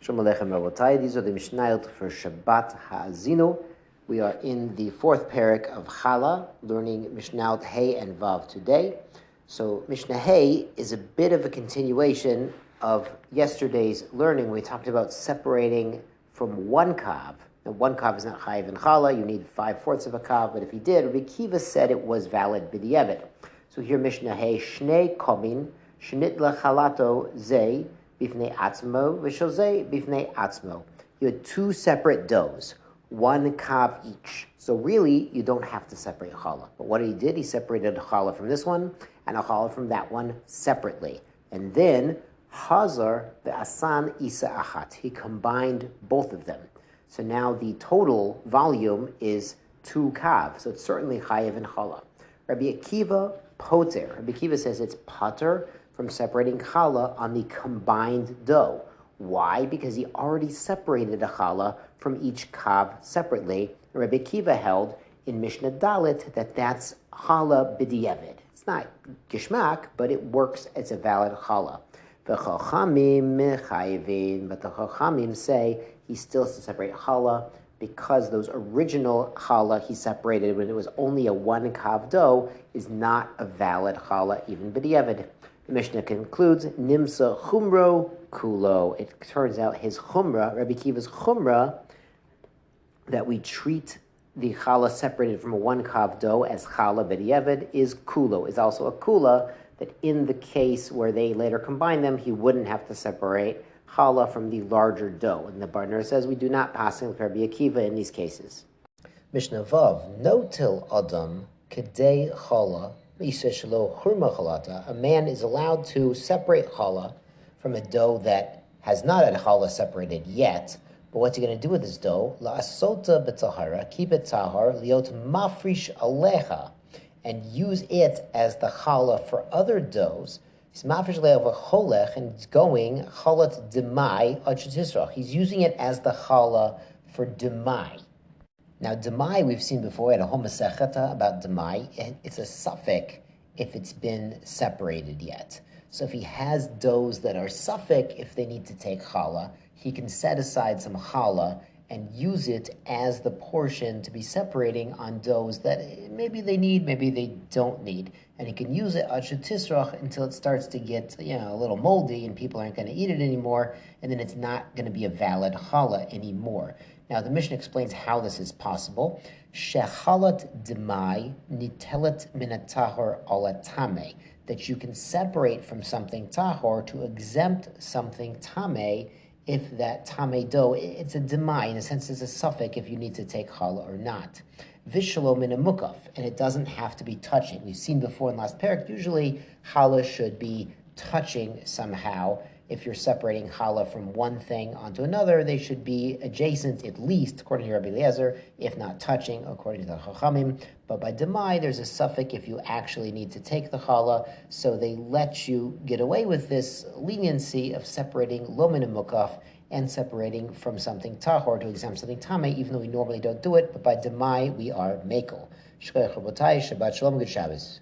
Shalom Aleichem Rabotai. These are the Mishnayot for Shabbat Ha'azinu. We are in the fourth parak of Challah, learning Mishnayot Hey and Vav today. So Mishnah Hey is a bit of a continuation of yesterday's learning. We talked about separating from one kav. Now, one kav is not chayiv in Challah. You need 5/4 of a kav, but if he did, Rabbi Kiva said it was valid b'di'evet. So here Mishnah Hey, Shnei komin, shnit lechalato zei, bifnei atzmo, v'shozei bifnei atzmo. You had two separate doughs, one kav each. So really, you don't have to separate challah. But what he did, he separated a challah from this one and a challah from that one separately. And then, hazar ve'asan isa achat. He combined both of them. So now the total volume is 2 kav. So it's certainly chayiv in challah. Rabbi Akiva poter. Rabbi Akiva says it's pater from separating challah on the combined dough. Why? Because he already separated a challah from each kav separately. Rabbi Akiva held in Mishnah Dalit that that's challah b'di'evet. It's not gishmak, but it works as a valid challah. The chachamim chayivin, but the chachamim say he still has to separate challah because those original challah he separated when it was only a 1 kav dough is not a valid challah even b'di'evet. The Mishnah concludes, Nimsa chumro kulo. It turns out his chumra, Rabbi Kiva's chumra, that we treat the challah separated from a 1 kav dough as challah b'di'evet is kulo, is also a kula, that in the case where they later combine them, he wouldn't have to separate challah from the larger dough. And the Barner says we do not pass in Rabbi Akiva in these cases. Mishnah Vav, no til adam kedei challah. A man is allowed to separate challah from a dough that has not had challah separated yet. But what's he going to do with his dough? La'asota b'tahara, keep it tahar, liot mafrish alecha, and use it as the challah for other doughs. He's mafrish alecha cholech, and it's going chalat demai achatisrach. He's using it as the challah for demai. Now, demai, we've seen before at a homosecheta about demai. It's a suffix if it's been separated yet. So if he has doughs that are suffix, if they need to take challah, he can set aside some challah and use it as the portion to be separating on doughs that maybe they need, maybe they don't need. And he can use it tisrach until it starts to get a little moldy and people aren't going to eat it anymore, and then it's not going to be a valid challah anymore. Now, the Mishnah explains how this is possible. Shechalat demai nitelet minatahor alatame, that you can separate from something tahor to exempt something tame if that tame dough, it's a demai, in a sense it's a suffix if you need to take challah or not. Vishalo min mukaf, and it doesn't have to be touching. We've seen before in last parak, usually challah should be touching somehow. If you're separating challah from one thing onto another, they should be adjacent at least, according to Rabbi Eliezer, if not touching, according to the Chachamim. But by demai, there's a suffix if you actually need to take the challah, so they let you get away with this leniency of separating lo min mukaf and separating from something tahor to exempt something tameh, even though we normally don't do it, but by demai, we are mekel. Shkoyach Rabotai, Shabbat Shalom, Good Shabbos.